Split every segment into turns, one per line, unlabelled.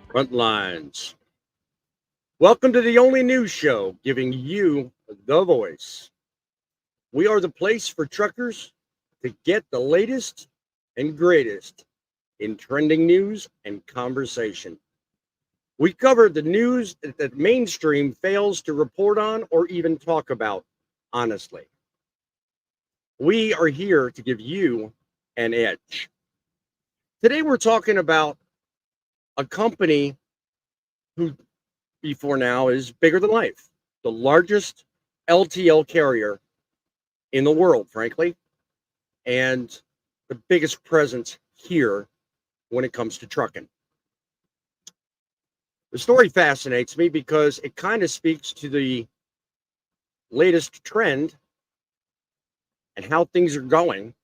FrontLines. Welcome to the only news show giving you the voice. We are the place for truckers to get the latest and greatest in trending news and conversation. We cover the news that mainstream fails to report on or even talk about honestly. We are here to give you an edge. Today we're talking about a company who before now is bigger than life, the largest LTL carrier in the world, frankly, and the biggest presence here when it comes to trucking. The story fascinates me because it kind of speaks to the latest trend and how things are going.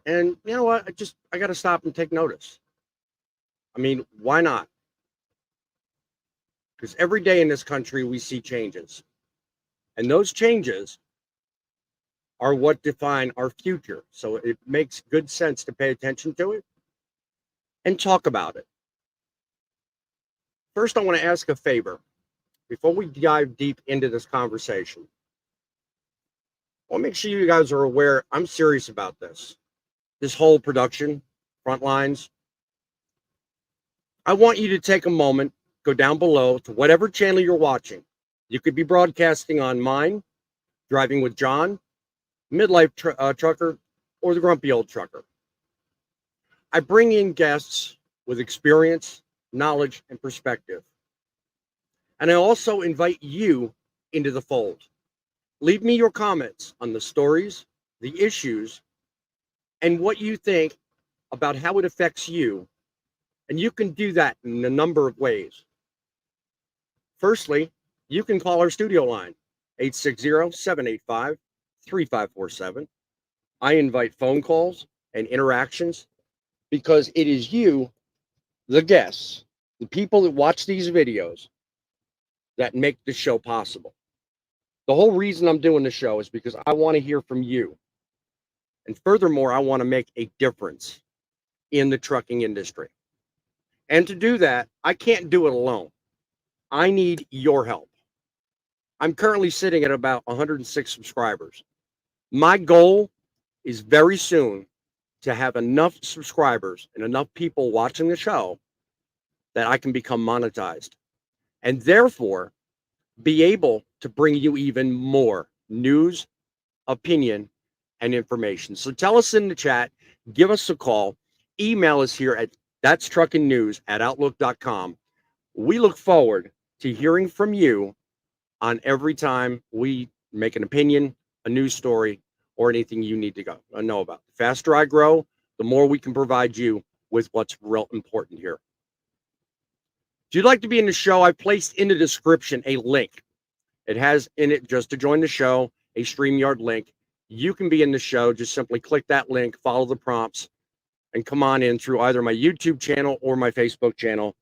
And you know what? I got to stop and take notice. I mean, why not? Because every day in this country, we see changes. And those changes are what define our future. So it makes good sense to pay attention to it and talk about it. First, I want to ask a favor before we dive deep into this conversation. I want to make sure you guys are aware I'm serious about this. This whole production, FrontLines. I want you to take a moment, go down below to whatever channel you're watching. You could be broadcasting on mine, Driving with John, Midlife Trucker, or the Grumpy Old Trucker. I bring in guests with experience, knowledge, and perspective. And I also invite you into the fold. Leave me your comments on the stories, the issues, and what you think about how it affects you. And you can do that in a number of ways. Firstly, you can call our studio line, 860-785-3547. I invite phone calls and interactions because it is you, the guests, the people that watch these videos, that make the show possible. The whole reason I'm doing the show is because I want to hear from you. And furthermore, I want to make a difference in the trucking industry. And to do that, I can't do it alone. I need your help. I'm currently sitting at about 106 subscribers. My goal is very soon to have enough subscribers and enough people watching the show that I can become monetized and therefore be able to bring you even more news, opinion, and information. So tell us in the chat, give us a call, email us here at thatstruckingnews@outlook.com. We look forward to hearing from you on every time we make an opinion, a news story, or anything you need to know about. The faster I grow, the more we can provide you with what's real important here. If you'd like to be in the show, I've placed in the description a link. It has in it, just to join the show, a StreamYard link. You can be in the show. Just simply click that link, follow the prompts, and come on in through either my YouTube channel or my Facebook channel.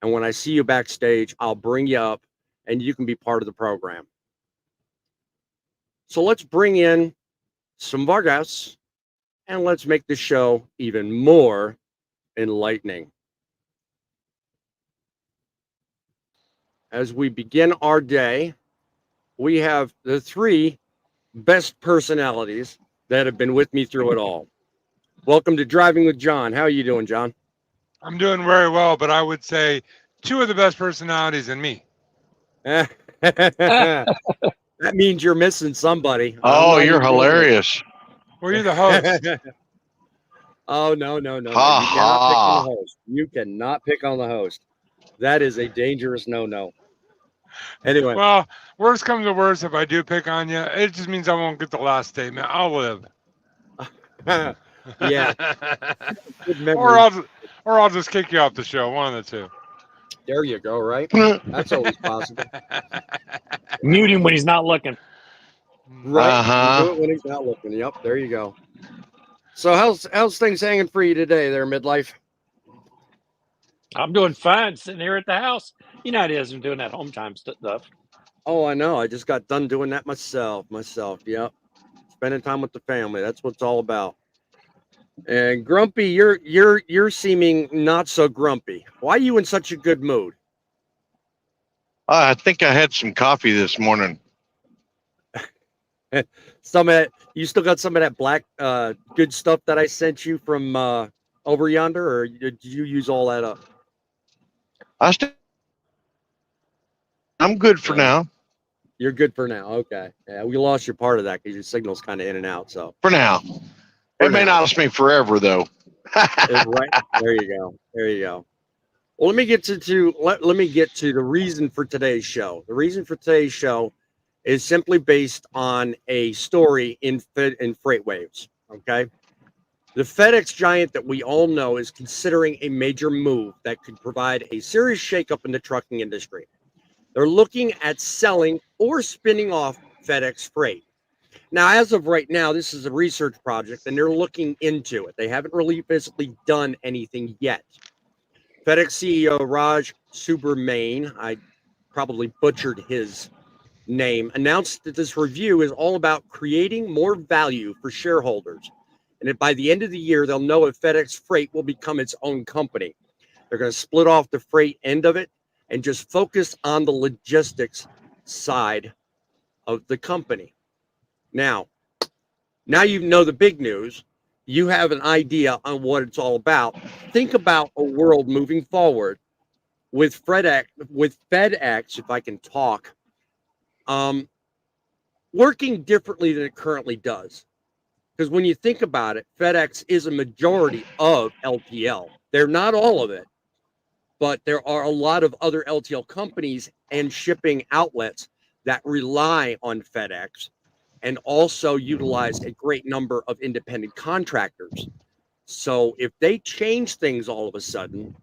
And when I see you backstage, I'll bring you up and you can be part of the program. So let's bring in some of our guests and let's make the show even more enlightening. As we begin our day, we have the three best personalities that have been with me through it all. Welcome to Driving with John. How are you doing, John?
I'm doing very well, but I would say two of the best personalities in me.
That means you're missing somebody.
Oh, you're hilarious.
Well, you're the host.
Oh, no. You
Ha
cannot pick on
ha.
the host. You cannot pick on the host. That is a dangerous no. Anyway.
Well, worst comes to worst, if I do pick on you, it just means I won't get the last statement. I'll live.
Yeah. Good
or
memory.
I'll just kick you off the show. One of the two.
There you go, right? That's always possible.
Mute him when he's not looking.
Right. You do it when he's not looking. Yep, there you go. So how's things hanging for you today there, Midlife?
I'm doing fine sitting here at the house. You know how it is. I'm doing that home time stuff.
Oh, I know. I just got done doing that myself. Yep. Spending time with the family. That's what it's all about. And Grumpy, you're seeming not so grumpy. Why are you in such a good mood?
I think I had some coffee this morning.
You still got some of that black good stuff that I sent you from over yonder, or did you use all that up?
I'm good for now.
You're good for now. Okay. Yeah, we lost your part of that because your signal's kind of in and out. So
For now. It may not last me forever though.
right. There you go. There you go. Well, let me get to the reason for today's show. The reason for today's show is simply based on a story in Freight Waves. Okay. The FedEx giant that we all know is considering a major move that could provide a serious shakeup in the trucking industry. They're looking at selling or spinning off FedEx Freight. Now, as of right now, this is a research project and they're looking into it. They haven't really physically done anything yet. FedEx CEO Raj Subramanian, I probably butchered his name, announced that this review is all about creating more value for shareholders. And that by the end of the year, they'll know if FedEx Freight will become its own company. They're going to split off the freight end of it and just focus on the logistics side of the company. Now you know the big news. You have an idea on what it's all about. Think about a world moving forward with FedEx, if I can talk, working differently than it currently does. Because when you think about it, FedEx is a majority of LTL. They're not all of it, but there are a lot of other LTL companies and shipping outlets that rely on FedEx and also utilize a great number of independent contractors. So if they change things all of a sudden,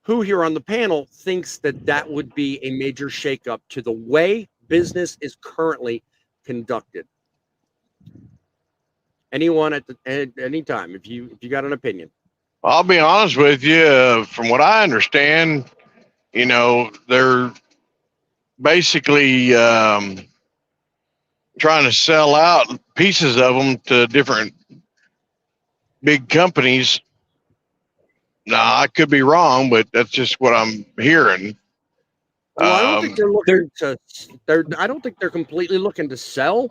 who here on the panel thinks that that would be a major shakeup to the way business is currently conducted? Anyone at any time, if you got an opinion.
I'll be honest with you. From what I understand, they're basically trying to sell out pieces of them to different big companies. Now, I could be wrong, but that's just what I'm hearing.
Well, I don't think they're looking to. I don't think they're completely looking to sell.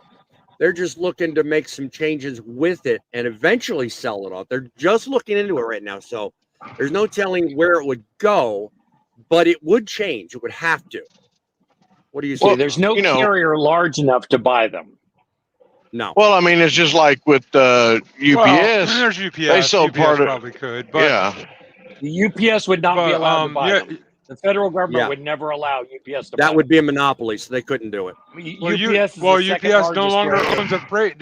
They're just looking to make some changes with it and eventually sell it off. They're just looking into it right now, so there's no telling where it would go, but it would change. It would have to. What do you say?
Well, there's no carrier large enough to buy them.
No.
Well, I mean, it's just like with UPS.
Well, there's UPS.
They sold
UPS
part of
probably could, but
yeah.
The UPS would not be allowed to buy them. The federal government
Yeah.
would never allow UPS to buy
That
them.
would be a monopoly, so they couldn't do it.
UPS no longer owns a freight.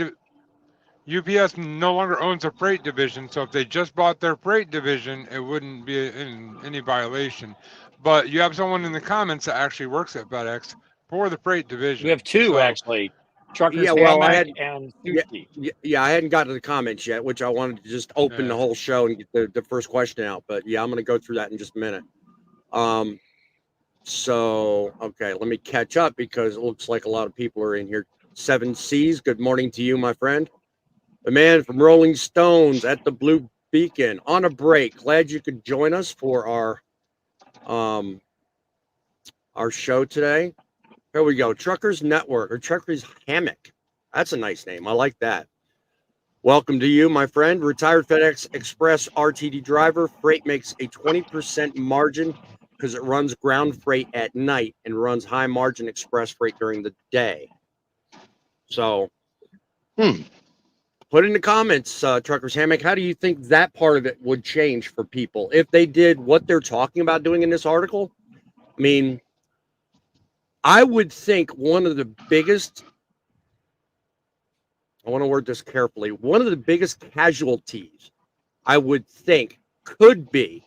UPS no longer owns a freight division, so if they just bought their freight division, it wouldn't be in any violation. But you have someone in the comments that actually works at FedEx for the freight division.
We have two actually. Truckers
Yeah, well,
and Sushi.
Yeah, I hadn't gotten to the comments yet, which I wanted to just open the whole show and get the first question out. But yeah, I'm going to go through that in just a minute. So, okay, let me catch up because it looks like a lot of people are in here. 7Cs, good morning to you, my friend. The man from Rolling Stones at the Blue Beacon on a break. Glad you could join us for our show today. Here we go. Truckers Network or Truckers Hammock. That's a nice name. I like that. Welcome to you, my friend. Retired FedEx Express RTD driver. Freight makes a 20% margin because it runs ground freight at night and runs high margin express freight during the day. So, put in the comments, Truckers Hammock, how do you think that part of it would change for people if they did what they're talking about doing in this article? I mean, I would think one of the biggest, I want to word this carefully, one of the biggest casualties I would think could be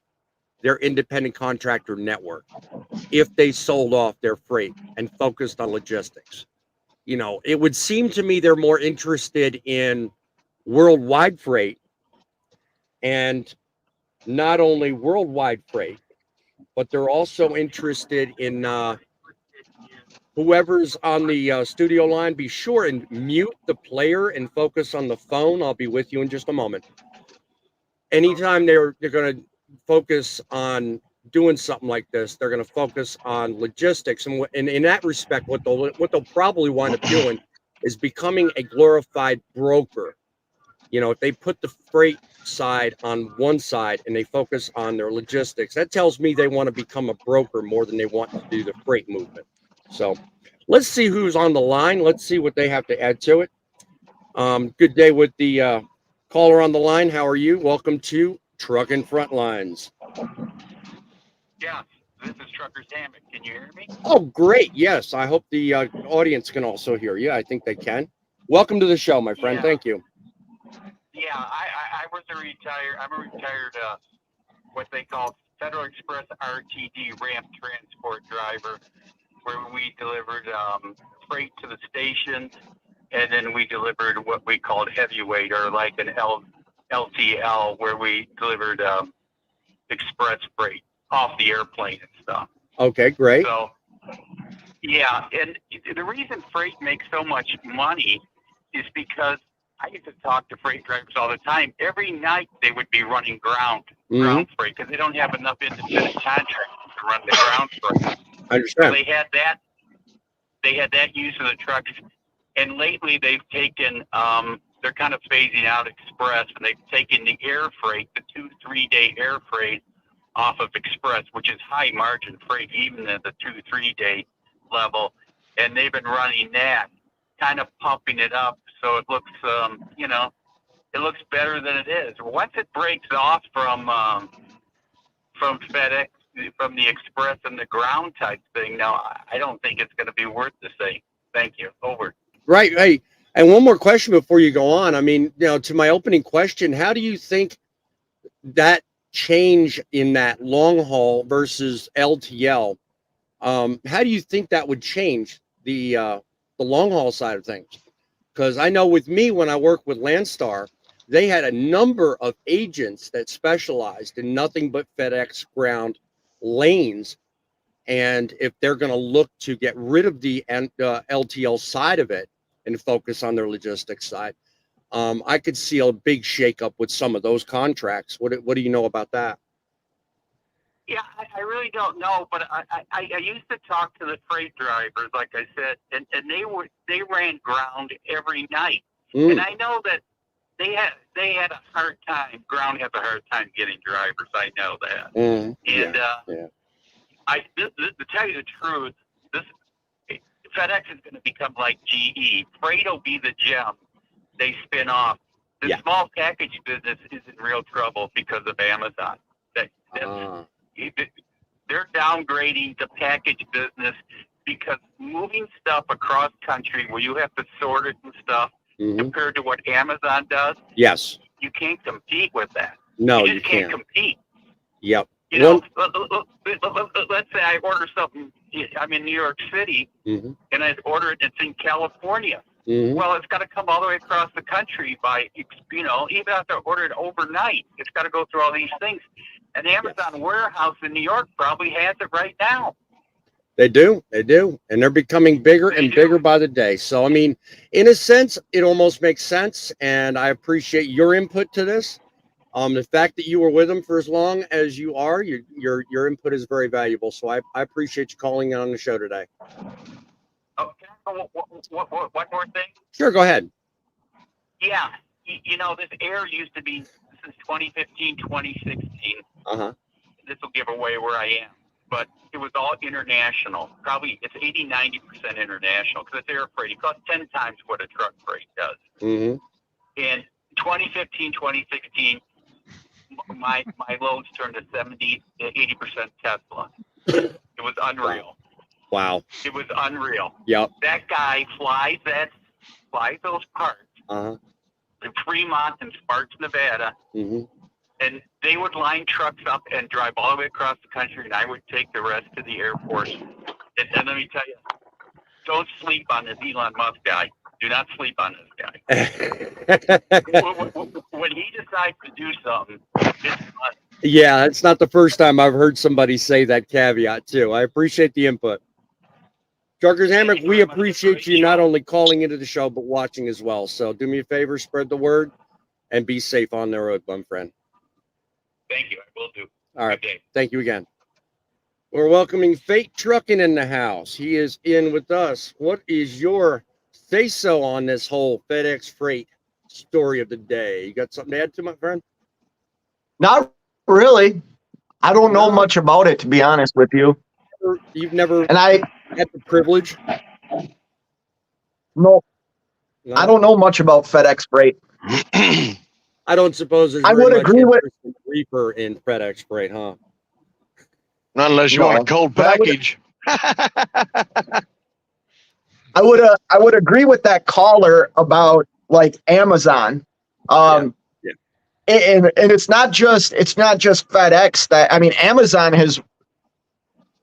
their independent contractor network if they sold off their freight and focused on logistics. It would seem to me they're more interested in worldwide freight, and not only worldwide freight, but they're also interested in whoever's on the studio line. Be sure and mute the player and focus on the phone. I'll be with you in just a moment. anytime they're going to focus on doing something like this, they're going to focus on logistics, and in that respect, what they'll probably wind up doing is becoming a glorified broker. You know, if they put the freight side on one side and they focus on their logistics, that tells me they want to become a broker more than they want to do the freight movement. So let's see who's on the line. Let's see what they have to add to it. Good day with the caller on the line. How are you? Welcome to Truckin' FrontLines.
Yeah, this is Trucker's Hammock. Can you hear me?
Oh, great. Yes, I hope the audience can also hear you. I think they can. Welcome to the show, my friend.
Yeah.
Thank you.
Yeah, I'm a retired, what they call Federal Express RTD ramp transport driver, where we delivered freight to the stations, and then we delivered what we called heavyweight, or like an LTL, where we delivered express freight off the airplane and stuff.
Okay, great.
So, yeah, and the reason freight makes so much money is because I used to talk to freight drivers all the time. Every night they would be running ground freight because they don't have enough independent contractors to run the ground freight.
I understand.
So they had that use of the trucks, and lately they've taken they're kind of phasing out express, and they've taken the air freight, the 2-3 day air freight, off of express, which is high margin freight, even at the 2-3 day level, and they've been running that, kind of pumping it up so it looks, it looks better than it is. Once it breaks off from FedEx, from the express and the ground type thing, now I don't think it's going to be worth the same. Thank you. Over.
Right. Hey, and one more question before you go on. I mean, to my opening question, how do you think that change in that long haul versus LTL, how do you think that would change the long haul side of things? Because I know with me, when I worked with Landstar, they had a number of agents that specialized in nothing but FedEx ground lanes. And if they're going to look to get rid of the LTL side of it and focus on their logistics side, I could see a big shakeup with some of those contracts. What do you know about that?
Yeah, I really don't know, but I used to talk to the freight drivers, like I said, and they ran ground every night, and I know that they had a hard time. Ground has a hard time getting drivers. I know that, and to tell you the truth, this FedEx is going to become like GE. Freight will be the gem they spin off. The small package business is in real trouble because of Amazon. They're downgrading the package business because moving stuff across country where you have to sort it and stuff, compared to what Amazon does,
yes,
you can't compete with that.
No,
you just can't compete.
Yep.
You know, let's say I order something. I'm in New York City, and I order it. It's in California. Well, it's got to come all the way across the country by, even after I order it overnight, it's got to go through all these things. An Amazon warehouse in New York probably has it right now.
They do. And they're becoming bigger and bigger by the day. So, I mean, in a sense, it almost makes sense. And I appreciate your input to this. The fact that you were with them for as long as you are, your input is very valuable. So I appreciate you calling in on the show today.
Oh, one more thing?
Sure, go ahead.
Yeah. This air used to be since 2015, 2016. This will give away where I am. But it was all international. Probably it's 80-90% international because it's air freight. It costs 10 times what a truck freight does. In 2015, 2016, my loads turned to 70 to 80% Tesla. It was unreal.
Wow.
It was unreal.
Yep.
That guy flies those parts in Fremont and Sparks, Nevada. And they would line trucks up and drive all the way across the country, and I would take the rest to the airport. And let me tell you, don't sleep on this Elon Musk guy. Do not sleep on this guy. When he decides to do something, it's fun.
Yeah, it's not the first time I've heard somebody say that caveat, too. I appreciate the input. Trucker's Hammock, we appreciate you not only calling into the show, but watching as well. So do me a favor, spread the word, and be safe on the road, my friend.
Will do.
All right.
Okay.
Thank you again. We're welcoming Fate Trucking in the house. He is in with us. What is your say-so on this whole FedEx freight story of the day? You got something to add to, my friend?
Not really. I don't know
No?
much about it, to be honest with you.
You've never
And I
had the privilege?
no,
No?
I don't know much about FedEx Freight.
I don't suppose there's
I
very
would
much
agree with
interest in reefer in FedEx freight, huh?
Not unless you want a
No,
cold
but
package.
I would agree with that caller about like Amazon.
Yeah.
And it's not just FedEx that, I mean, Amazon has,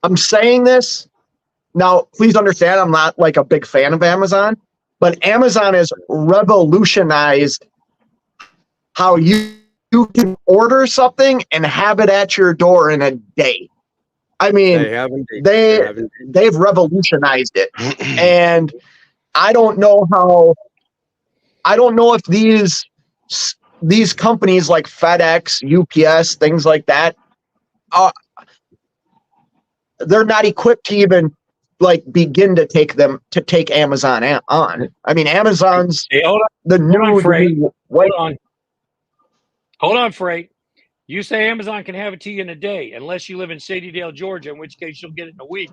I'm saying this now, please understand, I'm not like a big fan of Amazon, but Amazon has revolutionized how you can order something and have it at your door in a day. I mean,
They have indeed.
they've revolutionized it. And I don't know if these companies like FedEx, UPS, things like that, they're not equipped to even like begin to take Amazon on. I mean, Amazon's
Hey, hold on, Freight. You say Amazon can have it to you in a day, unless you live in Shadydale, Georgia, in which case you'll get it in a week.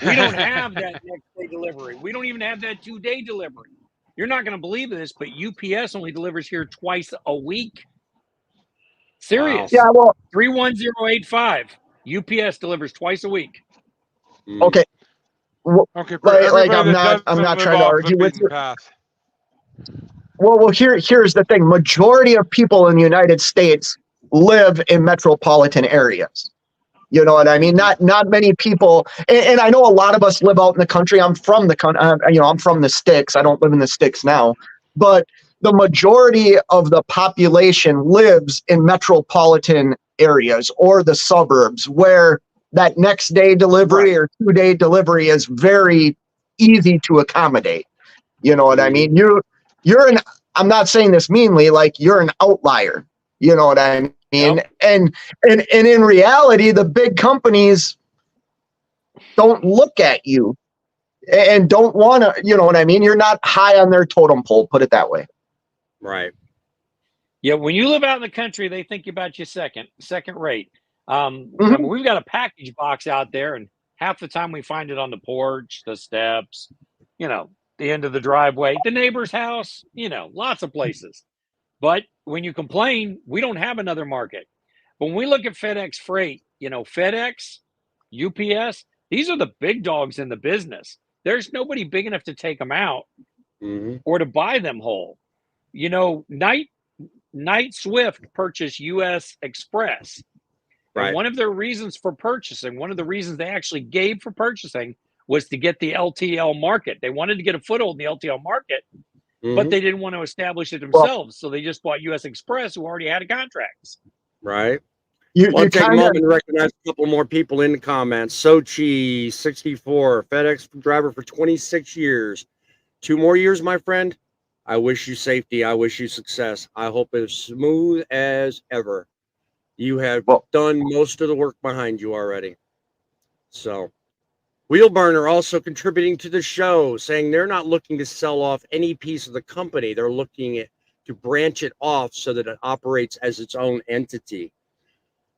We don't have that next day delivery. We don't even have that 2-day delivery. You're not going to believe this, but UPS only delivers here twice a week. Serious.
Yeah, well,
31085. UPS delivers twice a week.
okay.
Okay, for
Like
everybody that
I'm
doesn't
not
live
trying to
off
argue
the
with
beaten
you.
path.
Well, here's the thing. Majority of people in the United States live in metropolitan areas. You know what I mean? Not many people, and I know a lot of us live out in the country. I'm from the country. I'm from the sticks. I don't live in the sticks now, but the majority of the population lives in metropolitan areas or the suburbs, where that next day delivery or 2-day delivery is very easy to accommodate. You know what I mean? I'm not saying this meanly, like you're an outlier. You know what I mean?
Yep.
And in reality, the big companies don't look at you and don't want to, you know what I mean? You're not high on their totem pole, put it that way.
Right.
Yeah, when you live out in the country, they think about you second rate. I mean, we've got a package box out there, and half the time we find it on the porch, the steps, the end of the driveway, the neighbor's house, lots of places. But when you complain, we don't have another market. But when we look at FedEx Freight, FedEx, UPS, these are the big dogs in the business. There's nobody big enough to take them out or to buy them whole. Knight Swift purchased US Express.
Right.
And one of their reasons for purchasing, one of the reasons they actually gave for purchasing was to get the LTL market. They wanted to get a foothold in the LTL market, but they didn't want to establish it themselves. So they just bought US Express, who already had contracts.
Right.
You
I'll take a moment to recognize a couple more people in the comments. Sochi 64, FedEx driver for 26 years. 2 more years, my friend. I wish you safety. I wish you success. I hope it's smooth as ever. You have done most of the work behind you already. So, Wheelburner also contributing to the show, saying they're not looking to sell off any piece of the company. They're looking to branch it off so that it operates as its own entity.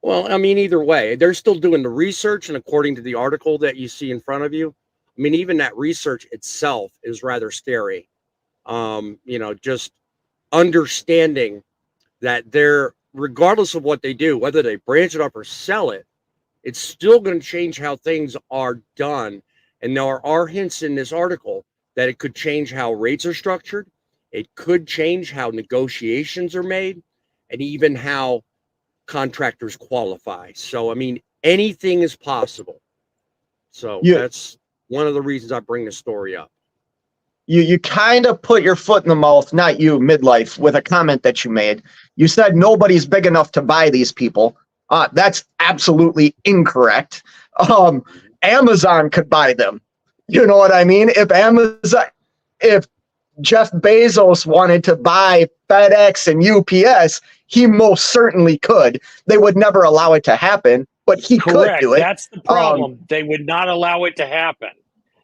Well, I mean, either way, they're still doing the research. And according to the article that you see in front of you, I mean, even that research itself is rather scary. Just understanding that they're, regardless of what they do, whether they branch it up or sell it, it's still going to change how things are done. And there are hints in this article that it could change how rates are structured. It could change how negotiations are made and even how contractors qualify. So, I mean, anything is possible. So that's one of the reasons I bring this story up.
You kind of put your foot in the mouth, not you, midlife, with a comment that you made. You said nobody's big enough to buy these people. That's absolutely incorrect. Amazon could buy them. You know what I mean? If Jeff Bezos wanted to buy FedEx and UPS, he most certainly could. They would never allow it to happen, but he could do it.
That's the problem. They would not allow it to happen.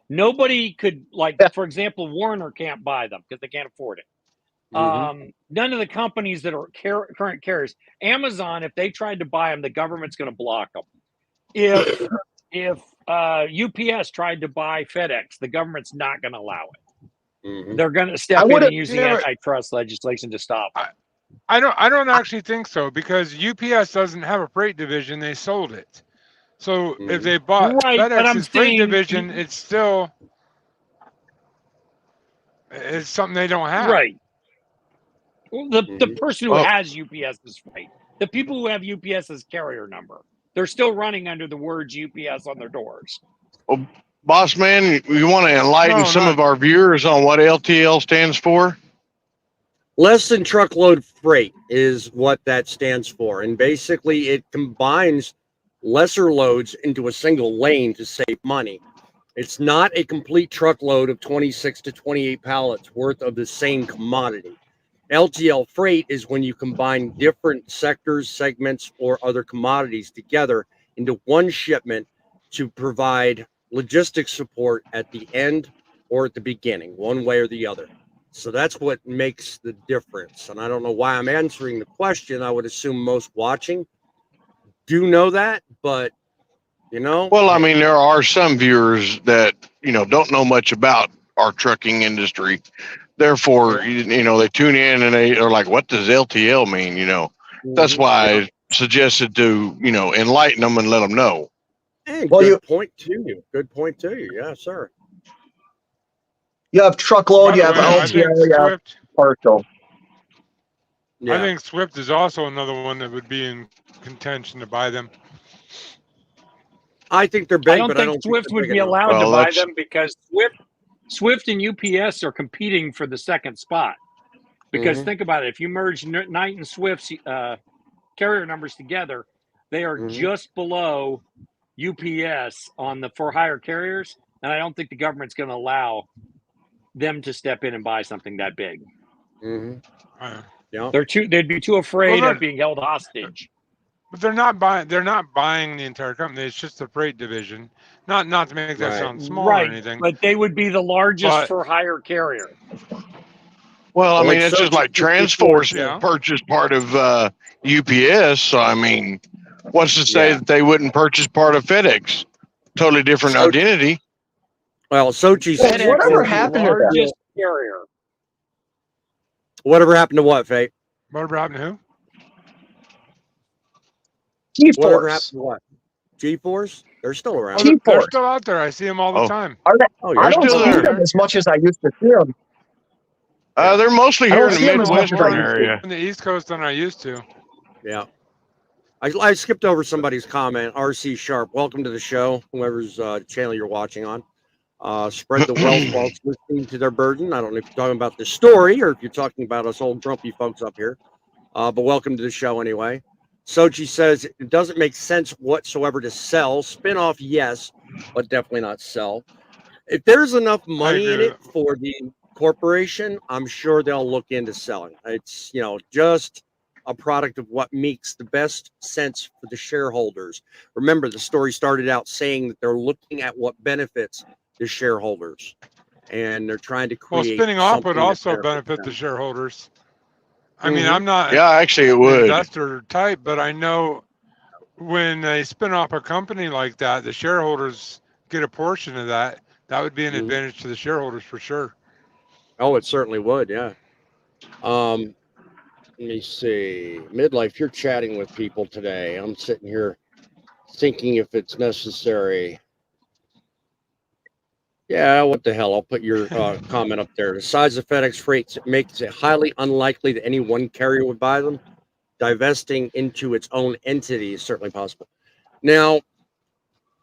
Nobody could, like, for example, Warner can't buy them because they can't afford it. None of the companies that are current carriers, Amazon, if they tried to buy them, the government's going to block them. If UPS tried to buy FedEx, the government's not going to allow it. They're going to step in and use the antitrust legislation to stop it.
I don't actually think so, because UPS doesn't have a freight division. They sold it. So if they bought FedEx's freight division, it's still something they don't have.
Right. Well, the person who has UPS's freight, the people who have UPS's carrier number, they're still running under the words UPS on their doors.
Well, boss man, you want to enlighten some of our viewers on what LTL stands for?
Less than truckload freight is what that stands for. And basically it combines lesser loads into a single lane to save money. It's not a complete truckload of 26 to 28 pallets worth of the same commodity. LTL freight is when you combine different sectors, segments, or other commodities together into one shipment to provide logistics support at the end or at the beginning, one way or the other. So that's what makes the difference. And I don't know why I'm answering the question. I would assume most watching do know that, but
Well, I mean, there are some viewers that, don't know much about our trucking industry. Therefore, they tune in and they are like, what does LTL mean? That's why I suggested to, enlighten them and let them know.
Hey, good point to you. Good point to you. Yeah, sir.
You have truckload, you have LTL, you have partial.
I think Swift is also another one that would be in contention to buy them.
I think they're big,
but I don't think Swift would be allowed to buy them, because Swift and UPS are competing for the second spot. Because think about it, if you merge Knight and Swift's carrier numbers together, they are just below UPS on the for-hire carriers, and I don't think the government's going to allow them to step in and buy something that big. They'd be too afraid of being held hostage.
But they're not buying the entire company. It's just the freight division. Not to make that sound small or anything.
But they would be the largest for hire carrier.
Well, I mean, it's just like Transforce purchased part of UPS. So I mean, what's to say that they wouldn't purchase part of FedEx? Totally different identity.
Well, Sochi said
whatever happened to that?
Carrier.
Whatever happened to what, Fate?
Whatever happened to who?
G-Force.
Whatever happened to what? G-Force? They're still around.
They're still out there. I see them all the time.
I don't see them as much as I used to see them.
They're mostly here in the Midwestern area.
On the East Coast than I used to.
Yeah. I skipped over somebody's comment. RC Sharp, welcome to the show, whoever's channel you're watching on. Spread the wealth while listening to their burden. I don't know if you're talking about the story or if you're talking about us old grumpy folks up here. But welcome to the show anyway. Sochi says it doesn't make sense whatsoever to sell. Spinoff, yes, but definitely not sell. If there's enough money in it for the corporation, I'm sure they'll look into selling. It's, just a product of what makes the best sense for the shareholders. Remember, the story started out saying that they're looking at what benefits the shareholders, and they're trying to create.
Well, spinning off would also benefit the shareholders. I mean, I'm not
actually it would
investor type, but I know when they spin off a company like that, the shareholders get a portion of that. That would be an advantage to the shareholders for sure.
Oh, it certainly would, yeah. Let me see. Midlife, you're chatting with people today. I'm sitting here thinking if it's necessary. Yeah, what the hell? I'll put your comment up there. The size of FedEx freight makes it highly unlikely that any one carrier would buy them. Divesting into its own entity is certainly possible. Now,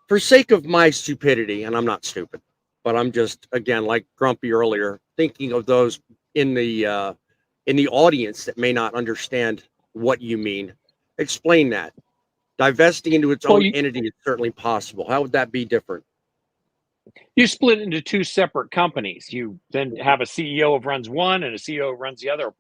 for sake of my stupidity, and I'm not stupid, but I'm just, again, like Grumpy earlier, thinking of those in the audience that may not understand what you mean. Explain that. Divesting into its own entity is certainly possible. How would that be different?
You split into two separate companies. You then have a CEO who runs one and a CEO who runs the other, a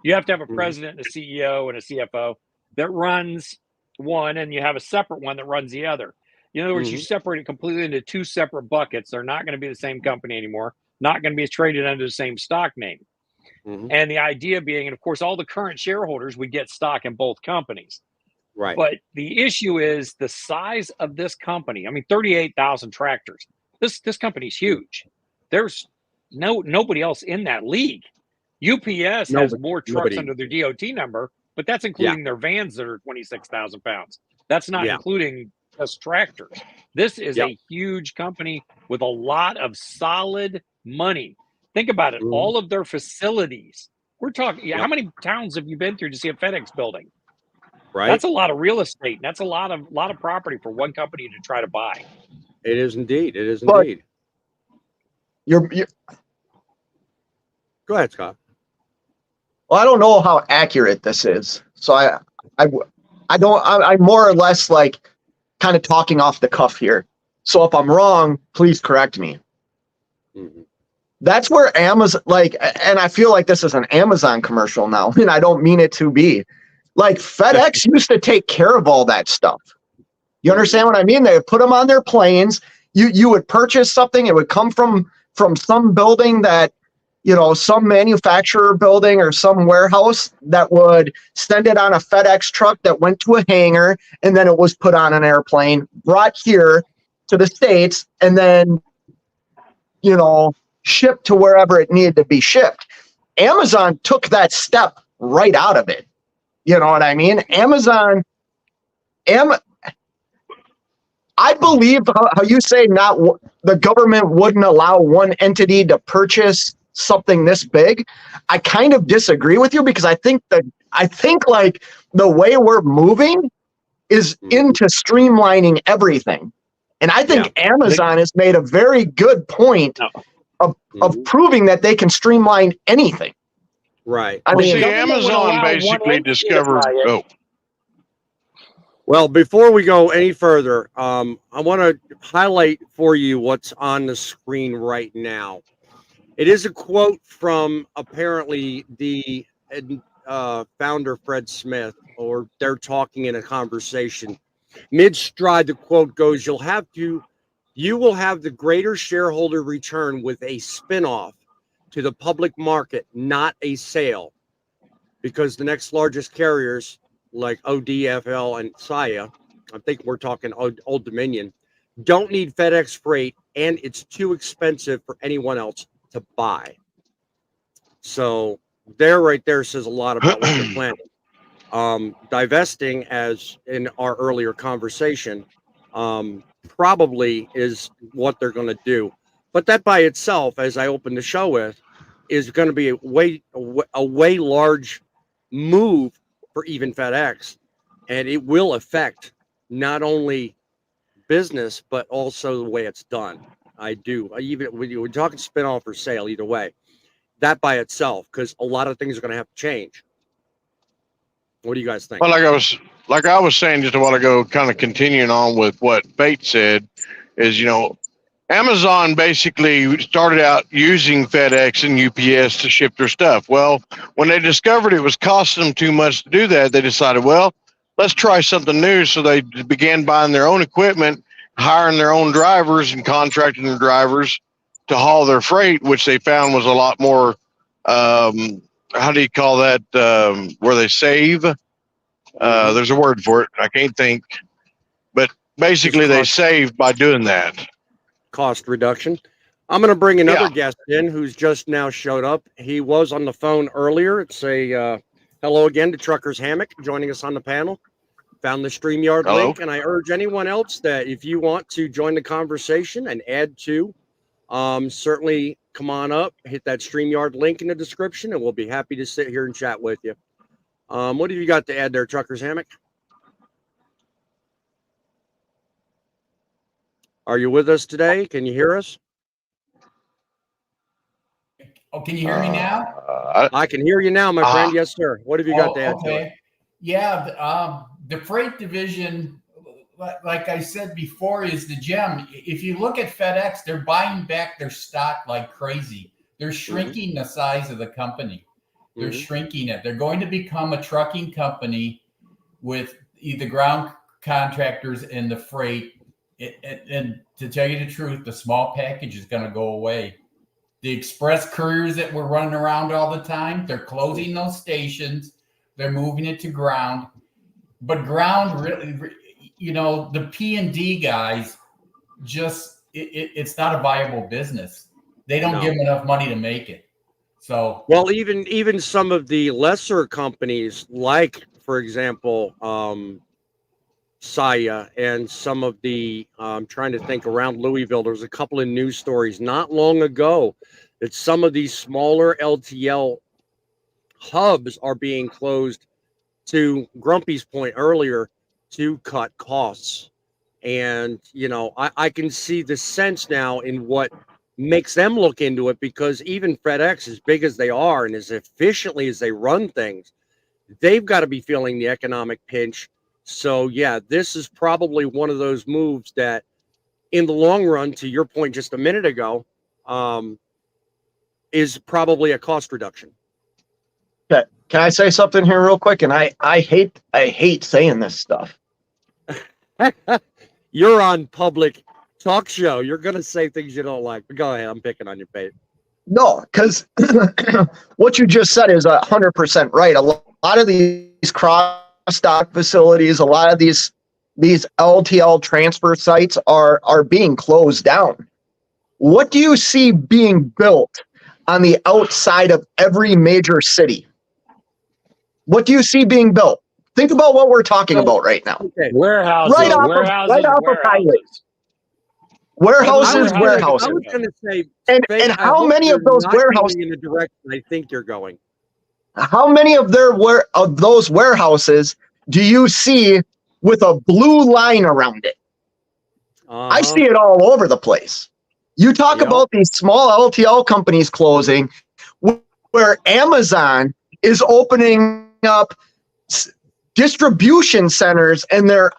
You have to have a president, and a CEO, and a CFO that runs one, and you have a separate one that runs the other. In other words, you separate it completely into two separate buckets. They're not going to be the same company anymore, not going to be traded under the same stock name. And the idea being, and of course, all the current shareholders would get stock in both companies.
Right.
But the issue is the size of this company. I mean, 38,000 tractors. This company's huge. There's nobody else in that league. UPS has more trucks under their DOT number, but that's including their vans that are 26,000 pounds. That's not including just tractors. This is a huge company with a lot of solid money. Think about it. All of their facilities. We're talking, how many towns have you been through to see a FedEx building?
Right.
That's a lot of real estate. That's a lot of property for one company to try to buy.
It is indeed. It is indeed.
You're
Go ahead, Scott.
Well, I don't know how accurate this is, so I'm more or less like kind of talking off the cuff here. So if I'm wrong, please correct me. That's where Amazon, like, and I feel like this is an Amazon commercial now, and I don't mean it to be. Like FedEx used to take care of all that stuff. You understand what I mean? They would put them on their planes. You would purchase something. It would come from some building that, some manufacturer building or some warehouse that would send it on a FedEx truck that went to a hangar, and then it was put on an airplane, brought here to the States, and then, shipped to wherever it needed to be shipped. Amazon took that step right out of it. You know what I mean? I believe how you say the government wouldn't allow one entity to purchase something this big. I kind of disagree with you because I think like the way we're moving is into streamlining everything. And I think Amazon has made a very good point of proving that they can streamline anything.
Right.
I mean,
Amazon basically discovered.
Well, before we go any further, I want to highlight for you what's on the screen right now. It is a quote from apparently the founder, Fred Smith, or they're talking in a conversation. Mid-stride, the quote goes, you will have the greater shareholder return with a spinoff to the public market, not a sale, because the next largest carriers like ODFL and SIA, I think we're talking Old Dominion, don't need FedEx Freight, and it's too expensive for anyone else to buy. So right there says a lot about what they're planning. Divesting, as in our earlier conversation, probably is what they're going to do. But that by itself, as I opened the show with, is going to be a way large move for even FedEx, and it will affect not only business but also the way it's done. Even when you're talking spinoff or sale, either way, that by itself, because a lot of things are going to have to change. What do you guys think?
Well, like I was saying just a while ago, kind of continuing on with what Bate said, is Amazon basically started out using FedEx and UPS to ship their stuff. Well, when they discovered it was costing them too much to do that, they decided, well, let's try something new. So they began buying their own equipment, hiring their own drivers, and contracting their drivers to haul their freight, which they found was a lot more, how do you call that, where they save? There's a word for it. I can't think. But basically they save by doing that.
Cost reduction. I'm going to bring another guest in who's just now showed up. He was on the phone earlier. It's a hello again to Trucker's Hammock joining us on the panel. Found the StreamYard link, and I urge anyone else that if you want to join the conversation and add to, certainly come on up, hit that StreamYard link in the description, and we'll be happy to sit here and chat with you. What have you got to add there, Trucker's Hammock? Are you with us today? Can you hear us?
Oh, can you hear me now?
I can hear you now, my friend. Yes, sir. What have you got to add to it?
Yeah, the freight division, like I said before, is the gem. If you look at FedEx, they're buying back their stock like crazy. They're shrinking the size of the company. They're shrinking it. They're going to become a trucking company with the ground contractors and the freight. And to tell you the truth, the small package is going to go away. The express couriers that were running around all the time, they're closing those stations. They're moving it to ground. But ground, really, the P&D guys, it's not a viable business. They don't give them enough money to make it. So,
well, even some of the lesser companies, like, for example, Saya, and some of the, I'm trying to think, around Louisville, there was a couple of news stories not long ago that some of these smaller LTL hubs are being closed, to Grumpy's point earlier, to cut costs. And, I can see the sense now in what makes them look into it, because even FedEx, as big as they are and as efficiently as they run things, they've got to be feeling the economic pinch. So, yeah, this is probably one of those moves that, in the long run, to your point just a minute ago, is probably a cost reduction.
Okay. Can I say something here real quick? And I hate saying this stuff.
You're on public talk show. You're going to say things you don't like. But go ahead. I'm picking on your page. No,
because what you just said is 100% right. A lot of these cross-dock facilities, a lot of these LTL transfer sites are being closed down. What do you see being built on the outside of every major city? What do you see being built? Think about what we're talking about right now.
Okay.
Warehouses,
right off of highway. Warehouses.
I was going to say,
and how many of those warehouses
in the direction I think you're going?
How many of those warehouses do you see with a blue line around it? I see it all over the place. You talk about these small LTL companies closing, where Amazon is opening up distribution centers and their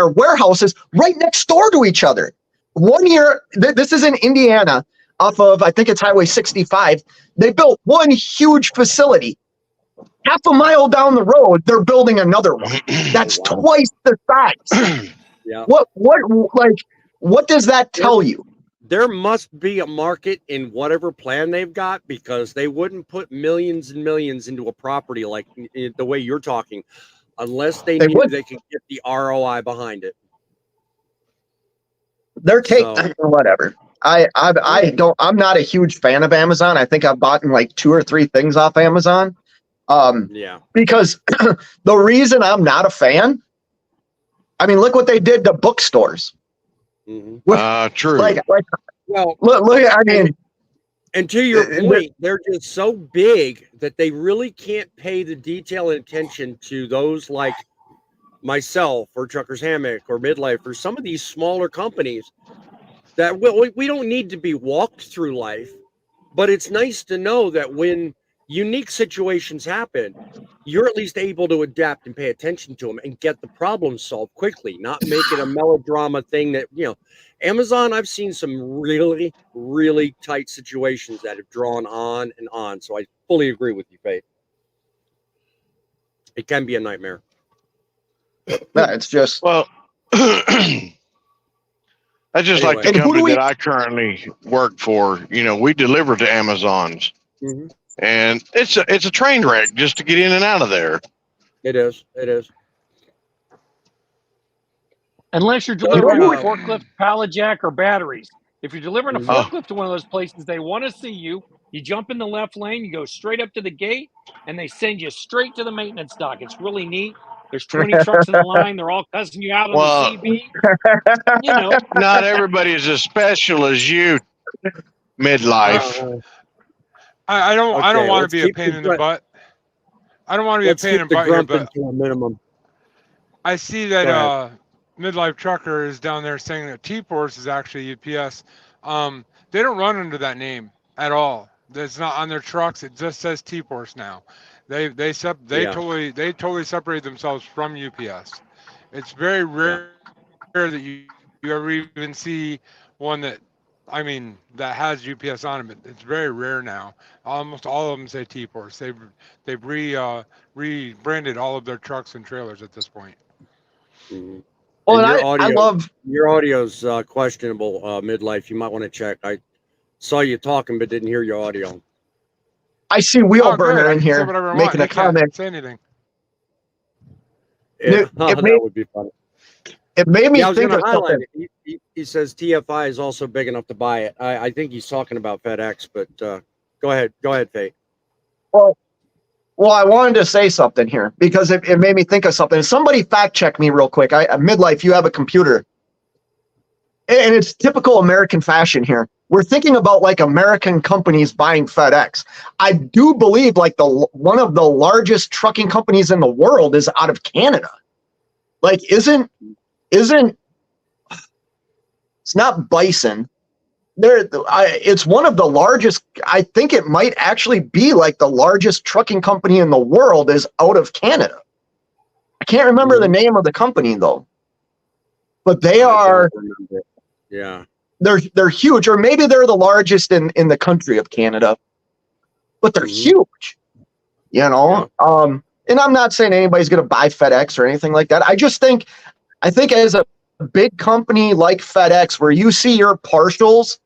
warehouses right next door to each other. 1 year, this is in Indiana, off of, I think it's Highway 65. They built one huge facility. Half a mile down the road, they're building another one. That's twice the size.
Yeah.
What does that tell you?
There must be a market in whatever plan they've got, because they wouldn't put millions and millions into a property like the way you're talking, unless they knew they could get the ROI behind it.
They're taking whatever. I'm not a huge fan of Amazon. I think I've bought like 2 or 3 things off Amazon. Because the reason I'm not a fan, I mean, look what they did to bookstores.
True.
Look. I mean,
and to your point, they're just so big that they really can't pay the detail and attention to those like myself or Trucker's Hammock or Midlife or some of these smaller companies that we don't need to be walked through life, but it's nice to know that when unique situations happen, you're at least able to adapt and pay attention to them and get the problem solved quickly, not make it a melodrama thing that, Amazon, I've seen some really, really tight situations that have drawn on and on. So I fully agree with you, Faith. It can be a nightmare.
It's just,
well, I just like the company that I currently work for. We deliver to Amazons. And it's a train wreck just to get in and out of there.
It is.
Unless you're delivering a forklift, pallet jack, or batteries. If you're delivering a forklift to one of those places, they want to see you. You jump in the left lane, you go straight up to the gate, and they send you straight to the maintenance dock. It's really neat. There's 20 trucks in the line. They're all cussing you out on the CB.
Not everybody is as special as you, Midlife.
I don't want to be a pain in the butt. I don't want to be a pain in the butt here, but
to a minimum.
I see that Midlife Trucker is down there saying that T-Force is actually UPS. They don't run under that name at all. It's not on their trucks. It just says T-Force now. They totally separate themselves from UPS. It's very rare that you ever even see one that I mean, that has UPS on them. It's very rare now. Almost all of them say T-Force. They've rebranded all of their trucks and trailers at this point.
Mhm.
Well,
And
and I love.
your audio's questionable, midlife. You might want to check. I saw you talking, but didn't hear your audio.
I see Wheel
Oh, good.
Burner
I
in
can say
here
whatever I want.
making a
He can't
comment.
say anything.
Yeah,
It
that
made
would be funny.
it made me
Yeah, I was
think
going
of
to highlight
something.
it. He says TFI is also big enough to buy it. I think he's talking about FedEx, but go ahead, Faye.
Well, I wanted to say something here because it made me think of something. Somebody fact check me real quick. Midlife, you have a computer. And it's typical American fashion here. We're thinking about like American companies buying FedEx. I do believe like one of the largest trucking companies in the world is out of Canada. Like, isn't it's not Bison. It's one of the largest. I think it might actually be like the largest trucking company in the world is out of Canada. I can't remember the name of the company though, but they are.
Yeah,
they're huge, or maybe they're the largest in the country of Canada, but they're huge. You know, and I'm not saying anybody's going to buy FedEx or anything like that. I think as a big company like FedEx, where you see your partials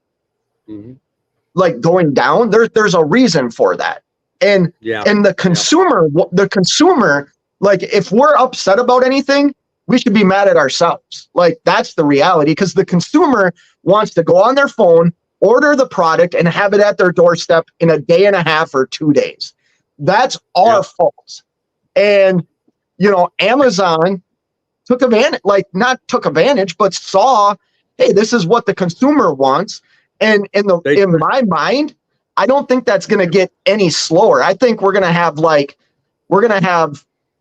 like going down, there's a reason for that. And the consumer, like if we're upset about anything, we should be mad at ourselves. Like that's the reality, because the consumer wants to go on their phone, order the product, and have it at their doorstep in a day and a half or 2 days. That's our fault. And Amazon took advantage, not took advantage, but saw, hey, this is what the consumer wants. And in my mind, I don't think that's going to get any slower. I think we're going to have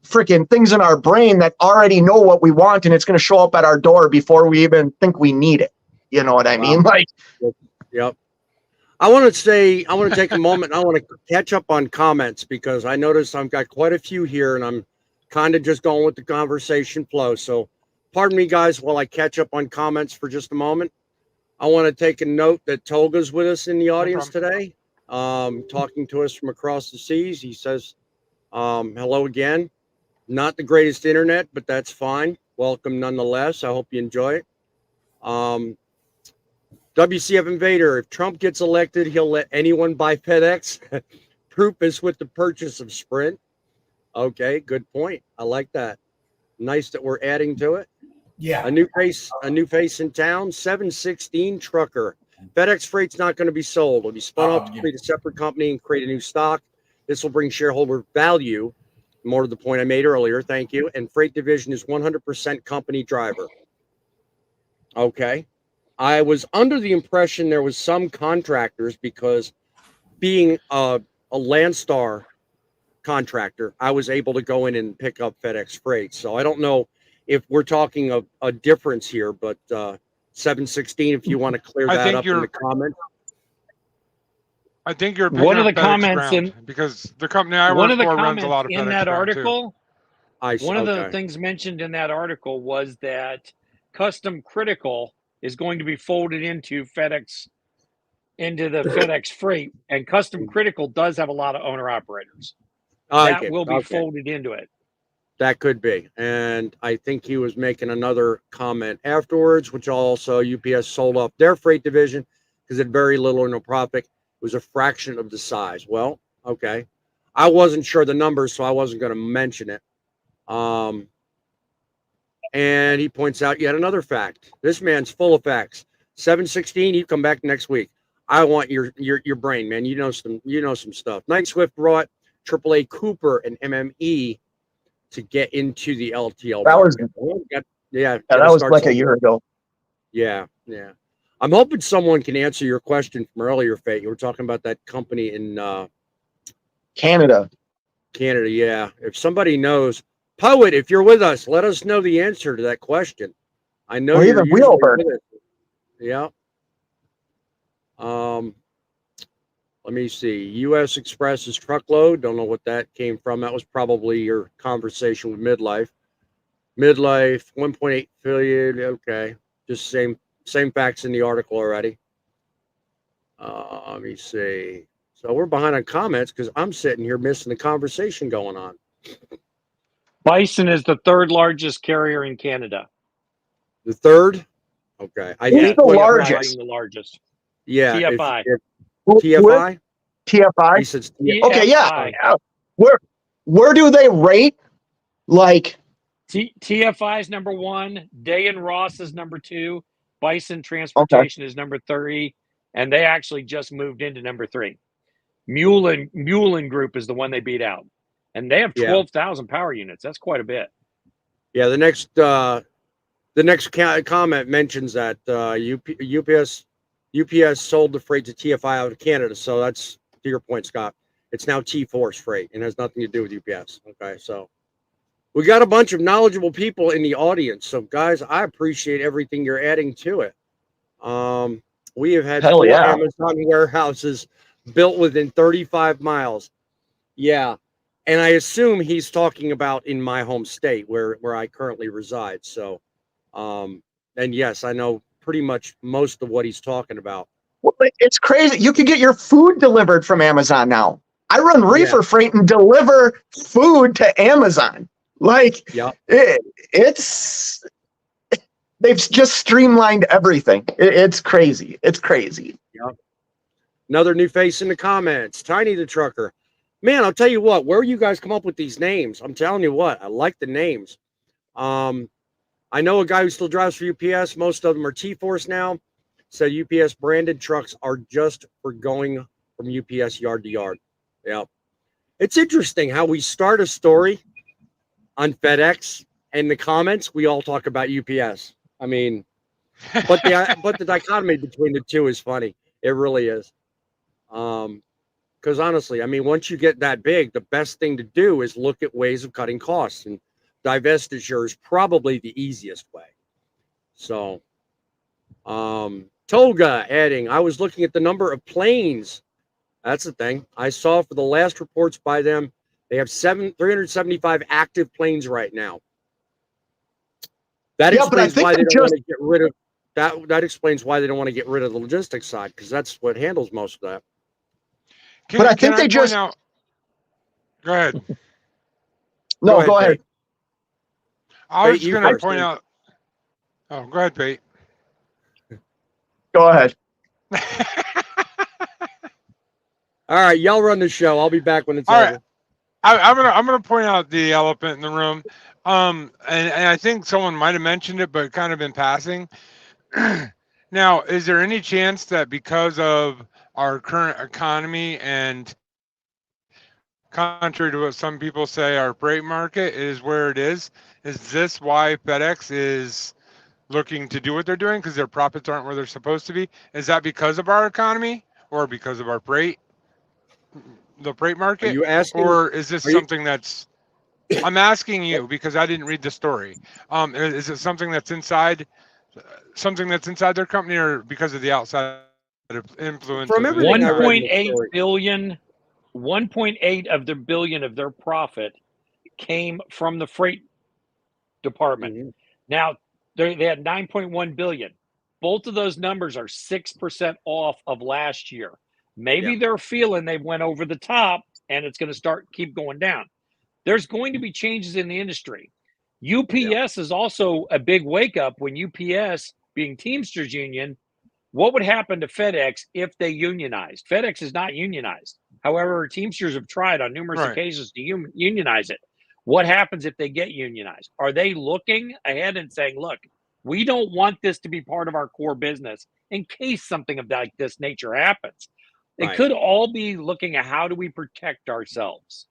freaking things in our brain that already know what we want, and it's going to show up at our door before we even think we need it. You know what I mean? Like,
yep. I want to take a moment. I want to catch up on comments because I noticed I've got quite a few here, and I'm kind of just going with the conversation flow. So pardon me, guys, while I catch up on comments for just a moment. I want to take a note that Tolga's with us in the audience today, talking to us from across the seas. He says, hello again. Not the greatest internet, but that's fine. Welcome nonetheless. I hope you enjoy it. WCF Invader, if Trump gets elected, he'll let anyone buy FedEx. Proof is with the purchase of Sprint. Okay, good point. I like that. Nice that we're adding to it.
Yeah.
A new face in town. 716 trucker. FedEx Freight's not going to be sold. It'll be spun off to create a separate company and create a new stock. This will bring shareholder value. More to the point I made earlier. Thank you. And Freight Division is 100% company driver. Okay. I was under the impression there was some contractors, because being a Landstar contractor, I was able to go in and pick up FedEx Freight. So I don't know if we're talking of a difference here, but 716, if you want to clear that up in the comments.
I think you're
one of the
FedEx
comments
ground, because the company I work for runs a lot of FedEx
in that article.
One
of the things mentioned in that article was that Custom Critical is going to be folded into FedEx, into the FedEx Freight, and Custom Critical does have a lot of owner operators. That will be folded into it.
That could be. And I think he was making another comment afterwards, which also UPS sold off their freight division because it had very little or no profit. It was a fraction of the size. Well, okay. I wasn't sure the numbers, so I wasn't going to mention it. And he points out yet another fact. This man's full of facts. 716, you come back next week. I want your brain, man. You know some stuff. Night Swift brought AAA Cooper and MME to get into the LTL market.
That was like a year ago.
Yeah. I'm hoping someone can answer your question from earlier, Fate. You were talking about that company in
Canada.
Yeah. If somebody knows, Poet, if you're with us, let us know the answer to that question. I know you're usually with us. Yeah. Let me see. U.S. Express's truckload. Don't know what that came from. That was probably your conversation with Midlife. Midlife, 1.8 billion. Okay. Just same facts in the article already. Let me see. So we're behind on comments because I'm sitting here missing the conversation going on.
Bison is the third largest carrier in Canada.
The third? Okay. I
Who's
think
the
what you're
largest?
right.
Being the largest.
Yeah.
TFI.
TFI?
TFI?
He says
Okay, yeah.
TFI.
Where do they rate? Like
TFI is number 1. Day and Ross is number 2. Bison Transportation is number 3, and they actually just moved into number 3. Mullen Group is the one they beat out, and they have 12,000 power units. That's quite a bit.
Yeah, the next comment mentions that UPS sold the freight to TFI out of Canada. So that's to your point, Scott. It's now T-Force Freight and has nothing to do with UPS. Okay, so we got a bunch of knowledgeable people in the audience. So guys, I appreciate everything you're adding to it. We have had 4 Amazon warehouses built within 35 miles. Yeah. And I assume he's talking about in my home state where I currently reside. So, and yes, I know pretty much most of what he's talking about.
Well, it's crazy. You can get your food delivered from Amazon now. I run reefer freight and deliver food to Amazon. Like, they've just streamlined everything. It's crazy. It's crazy.
Yep. Another new face in the comments, Tiny the Trucker. Man, I'll tell you what, where you guys come up with these names? I'm telling you what, I like the names. I know a guy who still drives for UPS. Most of them are T-Force now. Said UPS branded trucks are just for going from UPS yard to yard. Yeah. It's interesting how we start a story on FedEx and the comments, we all talk about UPS. I mean, but the dichotomy between the two is funny. It really is. Because honestly, I mean, once you get that big, the best thing to do is look at ways of cutting costs, and divestiture is probably the easiest way. So, Tolga adding, I was looking at the number of planes. That's the thing. I saw for the last reports by them, they have 375 active planes right now. That explains why they don't want to get rid of that. That explains why they don't want to get rid of the logistics side, because that's what handles most of that.
But I think they just. Go ahead.
No, go ahead.
I was going to point out. Oh, go ahead, Pete.
Go ahead.
All right, y'all run the show. I'll be back when it's over.
Right. I'm gonna point out the elephant in the room. And I think someone might have mentioned it, but kind of in passing. Now, is there any chance that because of our current economy and contrary to what some people say, our freight market is where it is this why FedEx is looking to do what they're doing, because their profits aren't where they're supposed to be? Is that because of our economy or because of our freight, the freight market?
Are you asking,
or is this something that's, I'm asking you because I didn't read the story. Is it something that's inside their company, or because of the outside influence?
From everything
1.8 billion, 1.8 billion of their profit came from the freight department. Mm-hmm. Now they had 9.1 billion. Both of those numbers are 6% off of last year. Maybe they're feeling they went over the top and it's going to keep going down. There's going to be changes in the industry. UPS is also a big wake up when UPS, being Teamsters Union, what would happen to FedEx if they unionized? FedEx is not unionized. However, Teamsters have tried on numerous occasions to unionize it. What happens if they get unionized? Are they looking ahead and saying, look, we don't want this to be part of our core business in case something of like this nature happens? It could all be looking at how do we protect ourselves?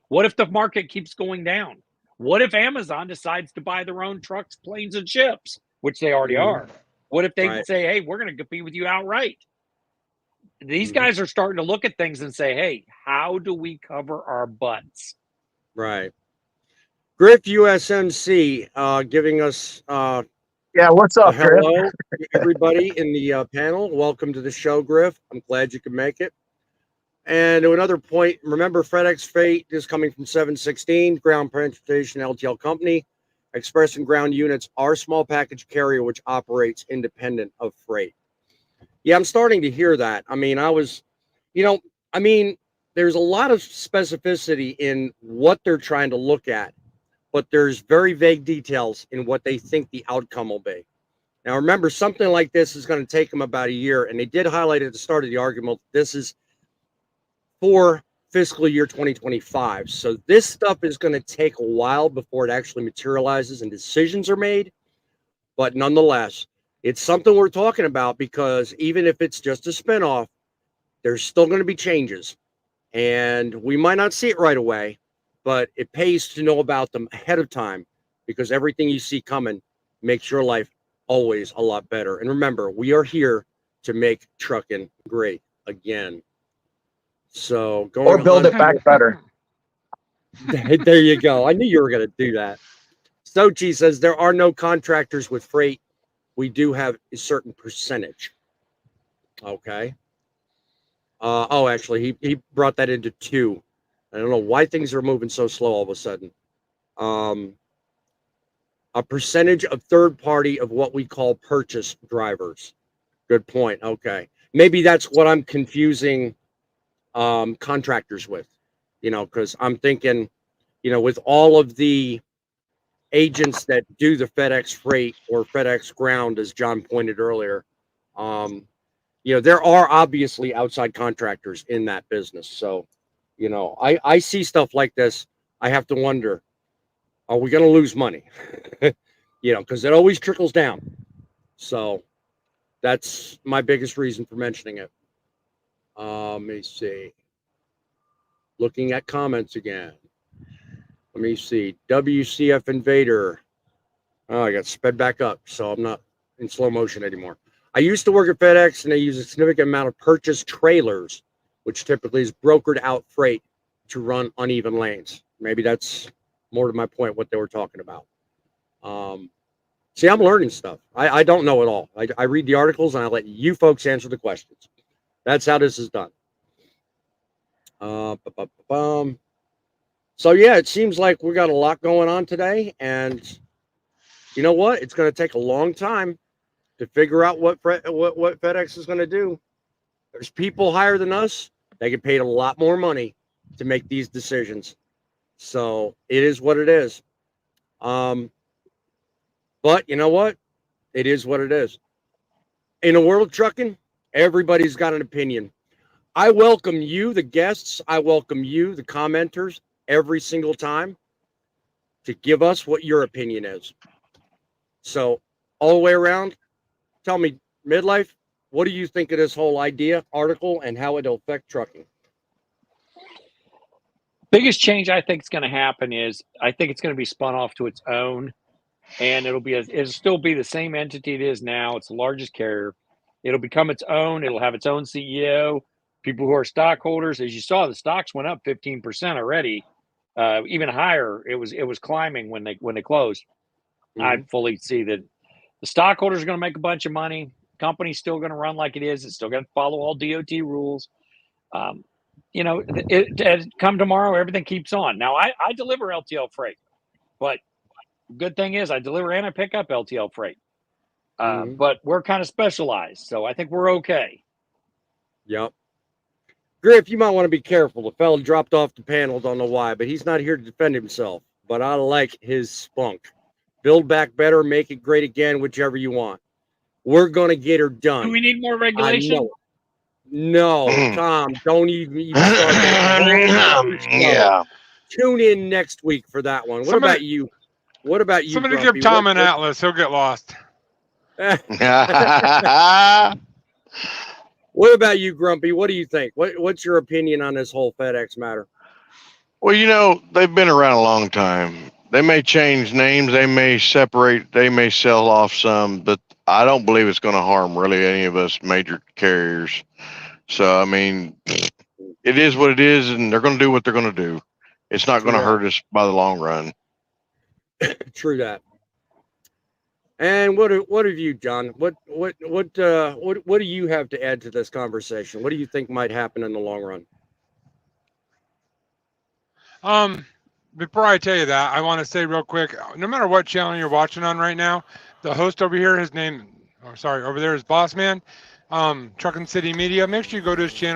What if the market keeps going down? What if Amazon decides to buy their own trucks, planes, and ships, which they already are? What if they say, hey, we're going to compete with you outright? These guys are starting to look at things and say, hey, how do we cover our butts?
Right. Griff USMC giving us
what's up,
hello to everybody in the panel. Welcome to the show, Griff. I'm glad you could make it. And to another point, remember FedEx Freight is coming from 716, Ground Transportation LTL Company. Express and ground units are small package carrier which operates independent of freight. Yeah, I'm starting to hear that. I mean, there's a lot of specificity in what they're trying to look at, but there's very vague details in what they think the outcome will be. Now, remember, something like this is going to take them about a year, and they did highlight at the start of the argument, this is for fiscal year 2025. So this stuff is going to take a while before it actually materializes and decisions are made. But nonetheless, it's something we're talking about, because even if it's just a spinoff, there's still going to be changes. And we might not see it right away, but it pays to know about them ahead of time, because everything you see coming makes your life always a lot better. And remember, we are here to make trucking great again. So going
Or build
on,
it back better.
there you go. I knew you were going to do that. Sochi says there are no contractors with freight. We do have a certain percentage. Okay. Oh, actually, he brought that into 2. I don't know why things are moving so slow all of a sudden. A percentage of third party of what we call purchase drivers. Good point. Okay. Maybe that's what I'm confusing contractors with, because I'm thinking, with all of the agents that do the FedEx freight or FedEx ground, as John pointed earlier, there are obviously outside contractors in that business. So, I see stuff like this. I have to wonder, are we going to lose money? Because it always trickles down. So that's my biggest reason for mentioning it. Let me see. Looking at comments again. Let me see. WCF Invader. Oh, I got sped back up, so I'm not in slow motion anymore. I used to work at FedEx, and they use a significant amount of purchase trailers, which typically is brokered out freight to run uneven lanes. Maybe that's more to my point, what they were talking about. See, I'm learning stuff. I don't know it all. I read the articles, and I let you folks answer the questions. That's how this is done. So, yeah, it seems like we got a lot going on today. And you know what? It's going to take a long time to figure out what FedEx is going to do. There's people higher than us. They get paid a lot more money to make these decisions. So it is what it is. But you know what? It is what it is. In a world of trucking, everybody's got an opinion. I welcome you, the guests. I welcome you, the commenters, every single time to give us what your opinion is. So all the way around, tell me, Midlife, what do you think of this whole article, and how it'll affect trucking?
Biggest change I think is going to happen is I think it's going to be spun off to its own, and it'll still be the same entity it is now. It's the largest carrier. It'll become its own. It'll have its own CEO. People who are stockholders, as you saw, the stocks went up 15% already, even higher. It was climbing when they closed. I fully see that the stockholders are going to make a bunch of money. Company's still going to run like it is. It's still going to follow all DOT rules. Come tomorrow, everything keeps on. Now, I deliver LTL freight, but good thing is I deliver and I pick up LTL freight. But we're kind of specialized, so I think we're okay.
Yep. Griff, you might want to be careful. The fella dropped off the panel, don't know why, but he's not here to defend himself. But I like his spunk. Build back better, make it great again, whichever you want. We're going to get her done.
Do we need more regulation?
No, Tom, don't even start that.
Yeah.
Tune in next week for that one. What about you?
Somebody
Grumpy?
give Tom an atlas. He'll get lost.
What about you, Grumpy? What do you think? What's your opinion on this whole FedEx matter?
Well, they've been around a long time. They may change names, they may separate, they may sell off some, but I don't believe it's going to harm really any of us major carriers. So, I mean, it is what it is, and they're going to do what they're going to do. It's not going to hurt us by the long run.
True that. And what have you, John? What do you have to add to this conversation? What do you think might happen in the long run?
Before I tell you that, I want to say real quick, no matter what channel you're watching on right now, the host over here, over there is Boss Man. Truckin City Media. Make sure you go to his channel.